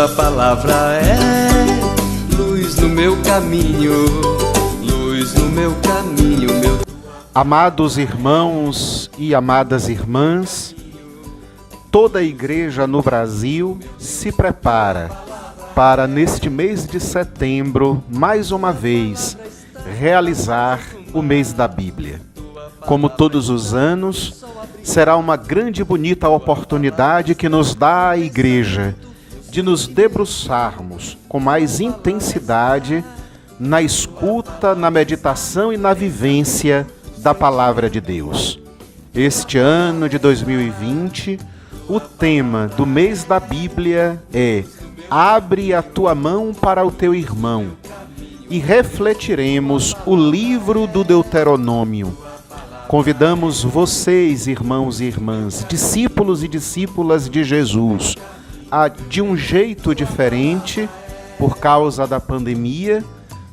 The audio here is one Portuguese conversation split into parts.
tua palavra é luz no meu caminho, luz no meu caminho, meu... Amados irmãos e amadas irmãs, toda a igreja no Brasil se prepara para, neste mês de setembro, mais uma vez, realizar o mês da Bíblia. Como todos os anos, será uma grande e bonita oportunidade que nos dá a igreja de nos debruçarmos com mais intensidade na escuta, na meditação e na vivência da Palavra de Deus. Este ano de 2020, o tema do mês da Bíblia é Abre a tua mão para o teu irmão, e refletiremos o livro do Deuteronômio. Convidamos vocês, irmãos e irmãs, discípulos e discípulas de Jesus, a, de um jeito diferente, por causa da pandemia,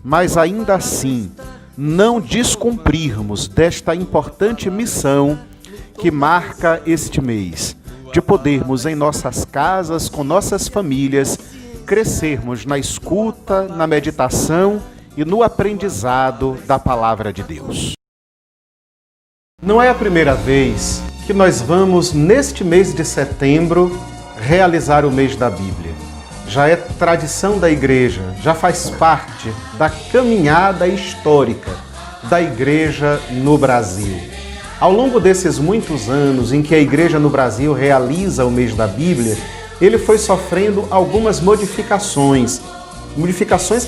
mas ainda assim, não descumprirmos desta importante missão que marca este mês, de podermos em nossas casas, com nossas famílias, crescermos na escuta, na meditação e no aprendizado da Palavra de Deus. Não é a primeira vez que nós vamos, neste mês de setembro, realizar o mês da Bíblia. Já é tradição da igreja, já faz parte da caminhada histórica da igreja no Brasil. Ao longo desses muitos anos em que a igreja no Brasil realiza o mês da Bíblia, ele foi sofrendo algumas modificações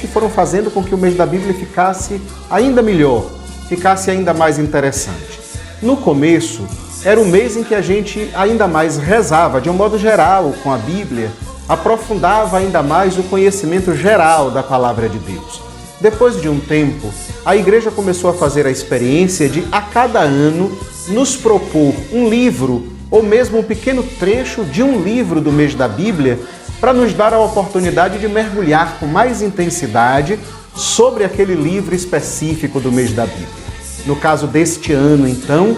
que foram fazendo com que o mês da Bíblia ficasse ainda melhor, ficasse ainda mais interessante. No começo, era um mês em que a gente ainda mais rezava, de um modo geral, com a Bíblia, aprofundava ainda mais o conhecimento geral da Palavra de Deus. Depois de um tempo, a igreja começou a fazer a experiência de, a cada ano, nos propor um livro ou mesmo um pequeno trecho de um livro do mês da Bíblia para nos dar a oportunidade de mergulhar com mais intensidade sobre aquele livro específico do mês da Bíblia. No caso deste ano, então,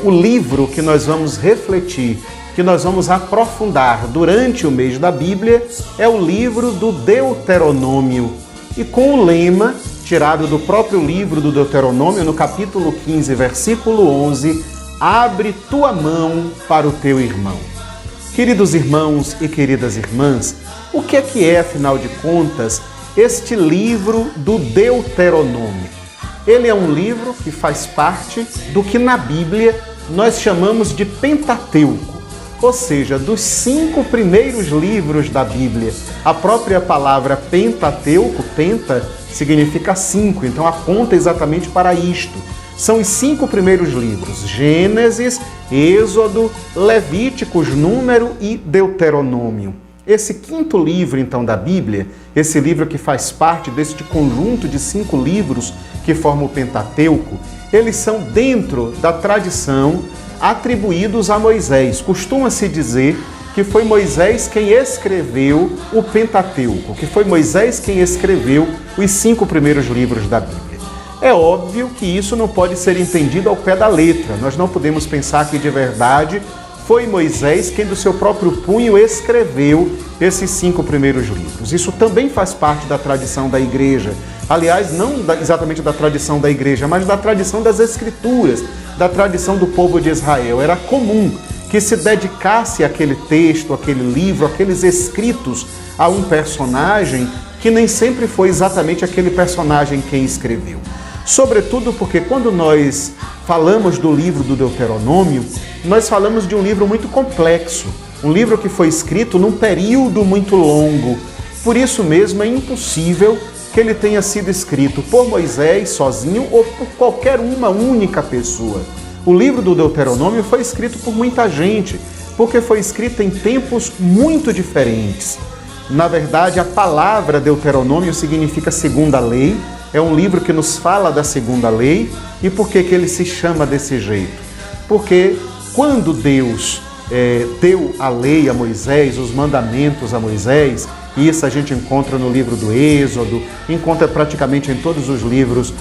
o livro que nós vamos refletir, que nós vamos aprofundar durante o mês da Bíblia, é o livro do Deuteronômio. E com o lema, tirado do próprio livro do Deuteronômio, no capítulo 15, versículo 11, abre tua mão para o teu irmão. Queridos irmãos e queridas irmãs, o que é, afinal de contas, este livro do Deuteronômio? Ele é um livro que faz parte do que na Bíblia nós chamamos de Pentateuco, ou seja, dos 5 primeiros livros da Bíblia. A própria palavra Pentateuco, penta, significa 5, então aponta exatamente para isto. São os 5 primeiros livros: Gênesis, Êxodo, Levíticos, Número e Deuteronômio. Esse 5º livro, então, da Bíblia, esse livro que faz parte deste conjunto de 5 livros que formam o Pentateuco, eles são dentro da tradição atribuídos a Moisés. Costuma-se dizer que foi Moisés quem escreveu o Pentateuco, que foi Moisés quem escreveu os 5 primeiros livros da Bíblia. É óbvio que isso não pode ser entendido ao pé da letra. Nós não podemos pensar que de verdade foi Moisés quem do seu próprio punho escreveu esses 5 primeiros livros. Isso também faz parte da tradição da igreja. Aliás, não exatamente da tradição da igreja, mas da tradição das Escrituras, da tradição do povo de Israel. Era comum que se dedicasse aquele texto, aquele livro, aqueles escritos a um personagem que nem sempre foi exatamente aquele personagem quem escreveu. Sobretudo porque quando nós falamos do livro do Deuteronômio, nós falamos de um livro muito complexo, um livro que foi escrito num período muito longo. Por isso mesmo é impossível que ele tenha sido escrito por Moisés sozinho ou por qualquer uma única pessoa. O livro do Deuteronômio foi escrito por muita gente, porque foi escrito em tempos muito diferentes. Na verdade, a palavra Deuteronômio significa segunda lei, é um livro que nos fala da segunda lei. E por que ele se chama desse jeito? Porque quando Deus deu a lei a Moisés, os mandamentos a Moisés, e isso a gente encontra no livro do Êxodo, encontra praticamente em todos os livros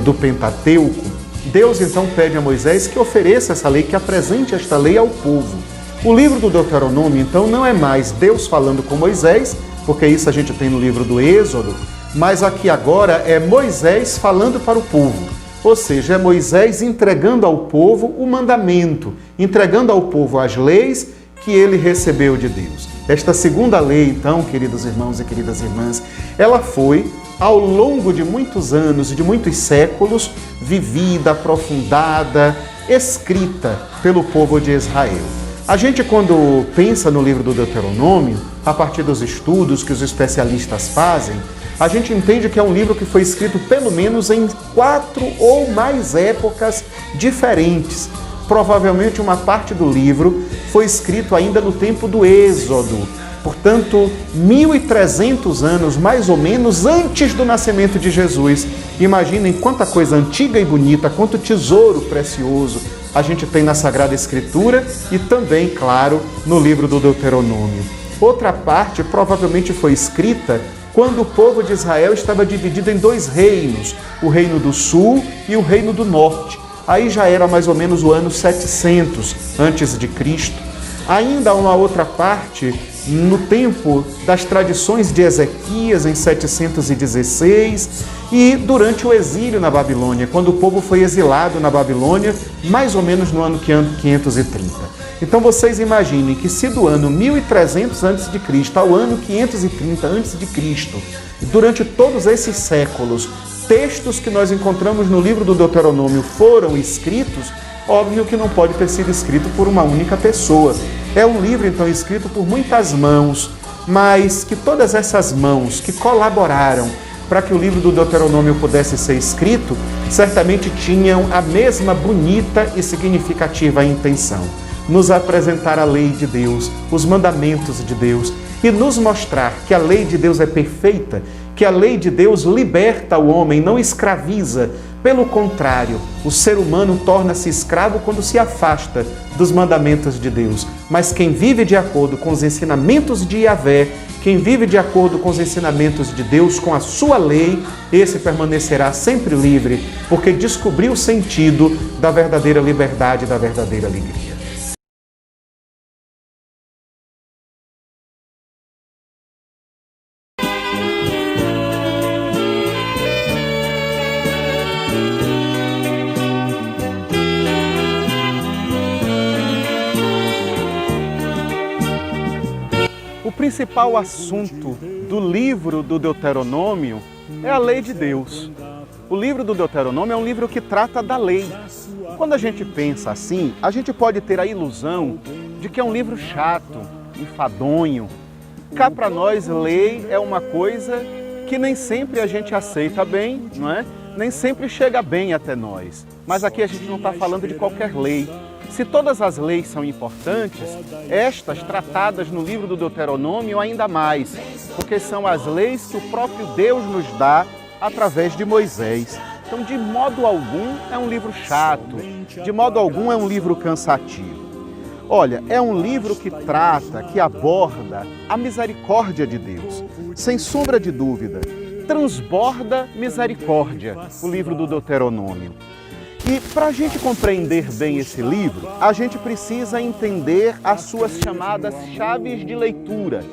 do Pentateuco, Deus então pede a Moisés que ofereça essa lei, que apresente esta lei ao povo. O livro do Deuteronômio, então, não é mais Deus falando com Moisés, porque isso a gente tem no livro do Êxodo, mas aqui agora é Moisés falando para o povo. Ou seja, é Moisés entregando ao povo o mandamento, entregando ao povo as leis que ele recebeu de Deus. Esta segunda lei, então, queridos irmãos e queridas irmãs, ela foi, ao longo de muitos anos e de muitos séculos, vivida, aprofundada, escrita pelo povo de Israel. A gente, quando pensa no livro do Deuteronômio, a partir dos estudos que os especialistas fazem, a gente entende que é um livro que foi escrito pelo menos em 4 ou mais épocas diferentes. Provavelmente uma parte do livro foi escrito ainda no tempo do Êxodo, portanto, 1.300 anos, mais ou menos, antes do nascimento de Jesus. Imaginem quanta coisa antiga e bonita, quanto tesouro precioso a gente tem na Sagrada Escritura e também, claro, no livro do Deuteronômio. Outra parte provavelmente foi escrita quando o povo de Israel estava dividido em 2 reinos, o reino do sul e o reino do norte. Aí já era mais ou menos o ano 700 antes de Cristo. Ainda uma outra parte no tempo das tradições de Ezequias, em 716, e durante o exílio na Babilônia, quando o povo foi exilado na Babilônia, mais ou menos no ano 530. Então vocês imaginem que se do ano 1300 a.C. ao ano 530 a.C., durante todos esses séculos, textos que nós encontramos no livro do Deuteronômio foram escritos, óbvio que não pode ter sido escrito por uma única pessoa. É um livro, então, escrito por muitas mãos, mas que todas essas mãos que colaboraram para que o livro do Deuteronômio pudesse ser escrito, certamente tinham a mesma bonita e significativa intenção: nos apresentar a lei de Deus, os mandamentos de Deus, e nos mostrar que a lei de Deus é perfeita, que a lei de Deus liberta o homem, não escraviza. Pelo contrário, o ser humano torna-se escravo quando se afasta dos mandamentos de Deus. Mas quem vive de acordo com os ensinamentos de Yahvé, quem vive de acordo com os ensinamentos de Deus, com a sua lei, esse permanecerá sempre livre, porque descobriu o sentido da verdadeira liberdade e da verdadeira alegria. O principal assunto do livro do Deuteronômio é a lei de Deus. O livro do Deuteronômio é um livro que trata da lei. Quando a gente pensa assim, a gente pode ter a ilusão de que é um livro chato, enfadonho. Cá para nós, lei é uma coisa que nem sempre a gente aceita bem, não é? Nem sempre chega bem até nós. Mas aqui a gente não está falando de qualquer lei. Se todas as leis são importantes, estas tratadas no livro do Deuteronômio ainda mais, porque são as leis que o próprio Deus nos dá através de Moisés. Então, de modo algum, é um livro chato, de modo algum é um livro cansativo. Olha, é um livro que trata, que aborda a misericórdia de Deus, sem sombra de dúvida. Transborda misericórdia, o livro do Deuteronômio. E para a gente compreender bem esse livro, a gente precisa entender as suas chamadas chaves de leitura.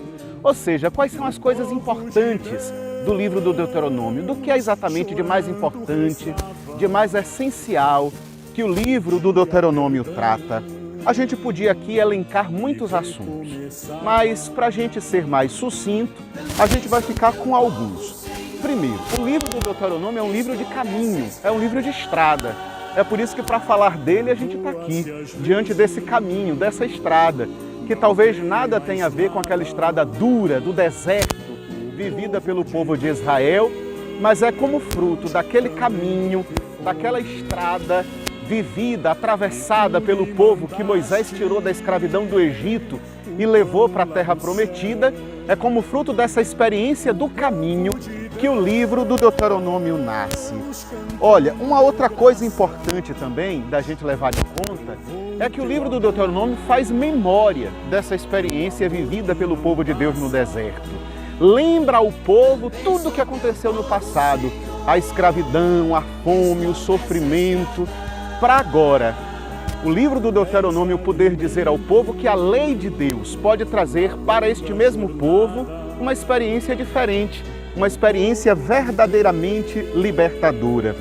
Ou seja, quais são as coisas importantes do livro do Deuteronômio, do que é exatamente de mais importante, de mais essencial que o livro do Deuteronômio trata. A gente podia aqui elencar muitos assuntos, mas para a gente ser mais sucinto, a gente vai ficar com alguns. Primeiro, o livro do Deuteronômio é um livro de caminho, é um livro de estrada. É por isso que para falar dele a gente está aqui, diante desse caminho, dessa estrada, que talvez nada tenha a ver com aquela estrada dura do deserto, vivida pelo povo de Israel, mas é como fruto daquele caminho, daquela estrada vivida, atravessada pelo povo que Moisés tirou da escravidão do Egito e levou para a Terra Prometida. É como fruto dessa experiência do caminho que o livro do Deuteronômio nasce. Olha, uma outra coisa importante também da gente levar em conta é que o livro do Deuteronômio faz memória dessa experiência vivida pelo povo de Deus no deserto. Lembra ao povo tudo o que aconteceu no passado, a escravidão, a fome, o sofrimento, para agora o livro do Deuteronômio poder dizer ao povo que a lei de Deus pode trazer para este mesmo povo uma experiência diferente, uma experiência verdadeiramente libertadora.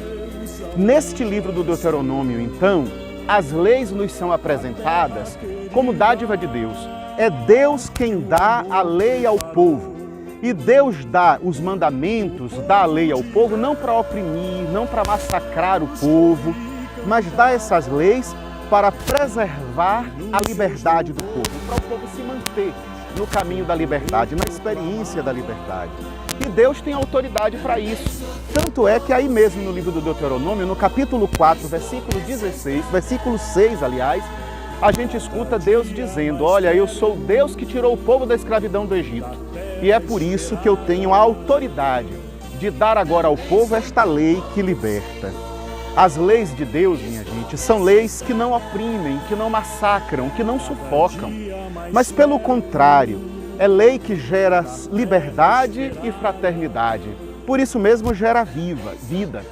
Neste livro do Deuteronômio, então, as leis nos são apresentadas como dádiva de Deus. É Deus quem dá a lei ao povo. E Deus dá os mandamentos, dá a lei ao povo, não para oprimir, não para massacrar o povo, mas dá essas leis para preservar a liberdade do povo, para o povo se manter no caminho da liberdade, na experiência da liberdade. E Deus tem autoridade para isso. Tanto é que aí mesmo no livro do Deuteronômio, no capítulo 4, versículo 6, aliás, a gente escuta Deus dizendo: olha, eu sou Deus que tirou o povo da escravidão do Egito. E é por isso que eu tenho a autoridade de dar agora ao povo esta lei que liberta. As leis de Deus, minha gente, são leis que não oprimem, que não massacram, que não sufocam. Mas pelo contrário, é lei que gera liberdade e fraternidade. Por isso mesmo gera vida.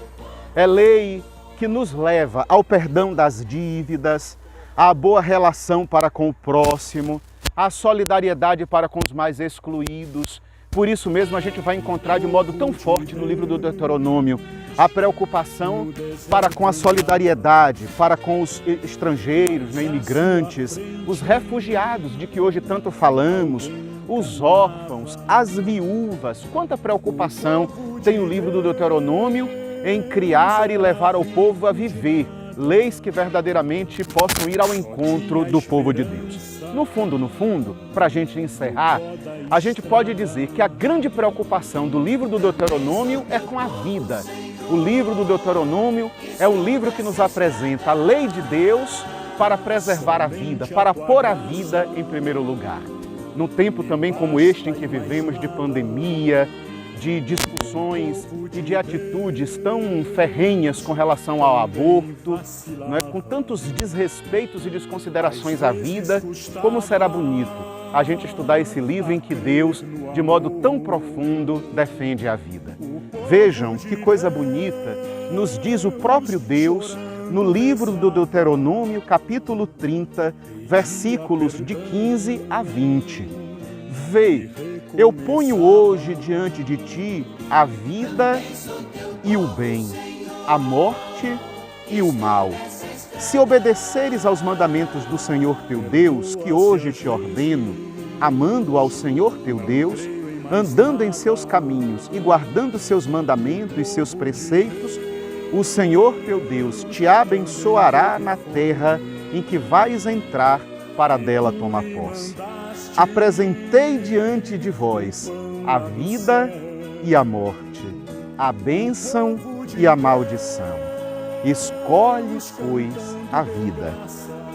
É lei que nos leva ao perdão das dívidas, à boa relação para com o próximo, à solidariedade para com os mais excluídos. Por isso mesmo a gente vai encontrar de modo tão forte no livro do Deuteronômio a preocupação para com a solidariedade, para com os estrangeiros, imigrantes, os refugiados de que hoje tanto falamos, os órfãos, as viúvas. Quanta preocupação tem o livro do Deuteronômio em criar e levar ao povo a viver leis que verdadeiramente possam ir ao encontro do povo de Deus. No fundo, para a gente encerrar, a gente pode dizer que a grande preocupação do livro do Deuteronômio é com a vida. O livro do Deuteronômio é o livro que nos apresenta a lei de Deus para preservar a vida, para pôr a vida em primeiro lugar. Num tempo também como este em que vivemos de pandemia, de discussões e de atitudes tão ferrenhas com relação ao aborto, não é? Com tantos desrespeitos e desconsiderações à vida, como será bonito a gente estudar esse livro em que Deus, de modo tão profundo, defende a vida. Vejam que coisa bonita nos diz o próprio Deus no livro do Deuteronômio, capítulo 30, versículos de 15 a 20. Vê, eu ponho hoje diante de ti a vida e o bem, a morte e o mal. Se obedeceres aos mandamentos do Senhor teu Deus, que hoje te ordeno, amando ao Senhor teu Deus, andando em seus caminhos e guardando seus mandamentos e seus preceitos, o Senhor teu Deus te abençoará na terra em que vais entrar para dela tomar posse. Apresentei diante de vós a vida e a morte, a bênção e a maldição. Escolhe, pois, a vida,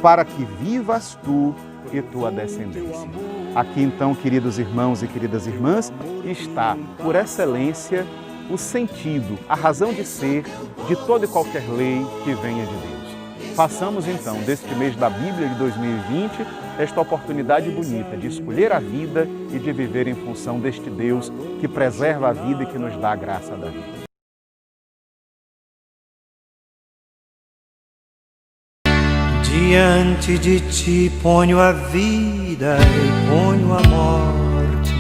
para que vivas tu e tua descendência. Aqui então, queridos irmãos e queridas irmãs, está, por excelência, o sentido, a razão de ser de toda e qualquer lei que venha de Deus. Façamos então deste mês da Bíblia de 2020 esta oportunidade bonita de escolher a vida e de viver em função deste Deus que preserva a vida e que nos dá a graça da vida. Diante de ti ponho a vida e ponho a morte,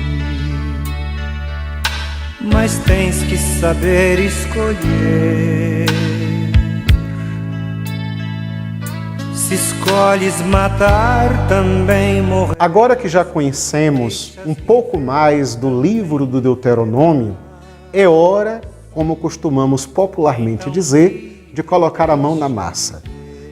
mas tens que saber escolher. Se escolhes matar, também morrer. Agora que já conhecemos um pouco mais do livro do Deuteronômio, é hora, como costumamos popularmente dizer, de colocar a mão na massa.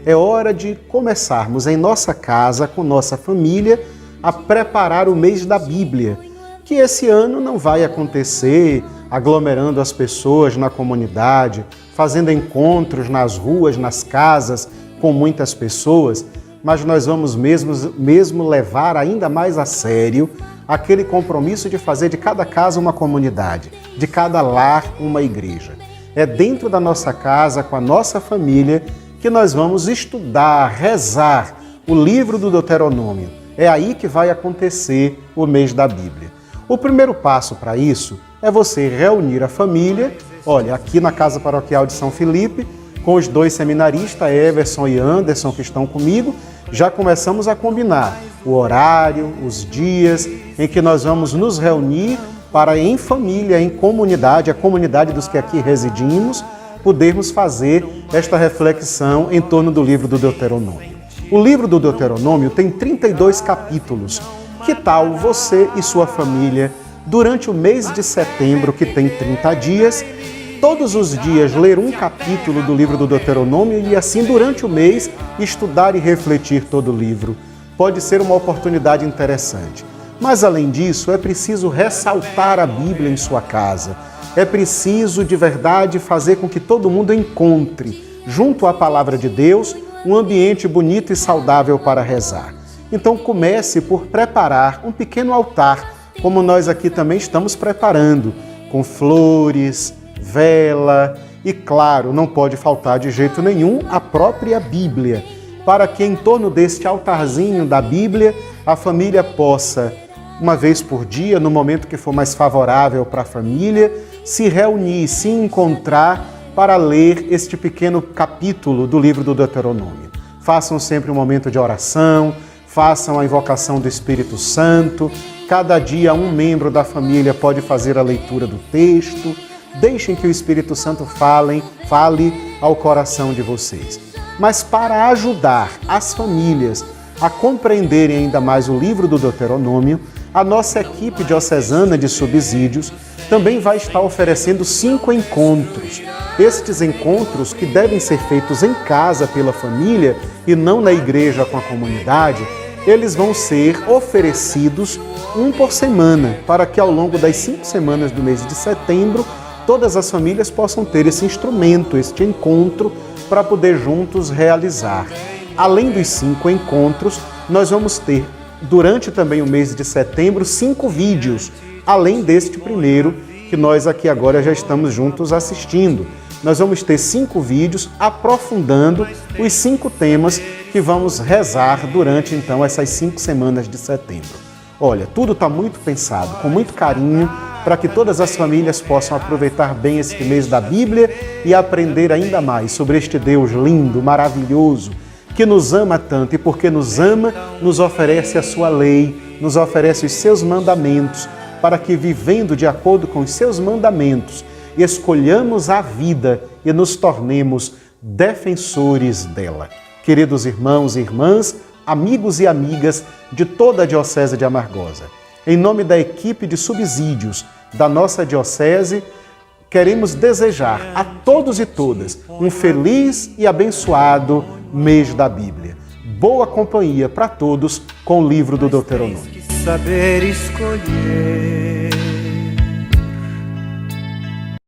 É hora de começarmos em nossa casa, com nossa família, a preparar o mês da Bíblia, que esse ano não vai acontecer aglomerando as pessoas na comunidade, fazendo encontros nas ruas, nas casas, com muitas pessoas, mas nós vamos mesmo levar ainda mais a sério aquele compromisso de fazer de cada casa uma comunidade, de cada lar uma igreja. É dentro da nossa casa, com a nossa família, que nós vamos estudar, rezar o livro do Deuteronômio. É aí que vai acontecer o mês da Bíblia. O primeiro passo para isso é você reunir a família, olha, aqui na Casa Paroquial de São Felipe, com os dois seminaristas, Everson e Anderson, que estão comigo, já começamos a combinar. o horário, os dias em que nós vamos nos reunir para, em família, em comunidade, a comunidade dos que aqui residimos, podermos fazer esta reflexão em torno do livro do Deuteronômio. O livro do Deuteronômio tem 32 capítulos. Que tal você e sua família, durante o mês de setembro, que tem 30 dias, todos os dias ler um capítulo do livro do Deuteronômio e assim, durante o mês, estudar e refletir todo o livro? Pode ser uma oportunidade interessante. Mas, além disso, é preciso ressaltar a Bíblia em sua casa. É preciso, de verdade, fazer com que todo mundo encontre, junto à Palavra de Deus, um ambiente bonito e saudável para rezar. Então, comece por preparar um pequeno altar, como nós aqui também estamos preparando, com flores, vela e, claro, não pode faltar de jeito nenhum a própria Bíblia, para que em torno deste altarzinho da Bíblia a família possa, uma vez por dia, no momento que for mais favorável para a família, se reunir, se encontrar para ler este pequeno capítulo do livro do Deuteronômio. Façam sempre um momento de oração, façam a invocação do Espírito Santo, cada dia um membro da família pode fazer a leitura do texto, deixem que o Espírito Santo fale ao coração de vocês. Mas para ajudar as famílias a compreenderem ainda mais o livro do Deuteronômio, a nossa equipe diocesana de subsídios também vai estar oferecendo 5 encontros. Estes encontros, que devem ser feitos em casa pela família e não na igreja com a comunidade, eles vão ser oferecidos um por semana, para que ao longo das 5 semanas do mês de setembro, todas as famílias possam ter esse instrumento, este encontro, para poder juntos realizar. Além dos 5 encontros, nós vamos ter, durante também o mês de setembro, 5 vídeos, além deste primeiro, que nós aqui agora já estamos juntos assistindo. Nós vamos ter 5 vídeos aprofundando os 5 temas que vamos rezar durante, então, essas 5 semanas de setembro. Olha, tudo está muito pensado, com muito carinho, para que todas as famílias possam aproveitar bem este mês da Bíblia e aprender ainda mais sobre este Deus lindo, maravilhoso, que nos ama tanto e, porque nos ama, nos oferece a sua lei, nos oferece os seus mandamentos, para que, vivendo de acordo com os seus mandamentos, escolhamos a vida e nos tornemos defensores dela. Queridos irmãos e irmãs, amigos e amigas de toda a Diocese de Amargosa, em nome da equipe de subsídios da nossa Diocese, queremos desejar a todos e todas um feliz e abençoado mês da Bíblia. Boa companhia para todos com o livro do Deuteronômio. Saber escolher.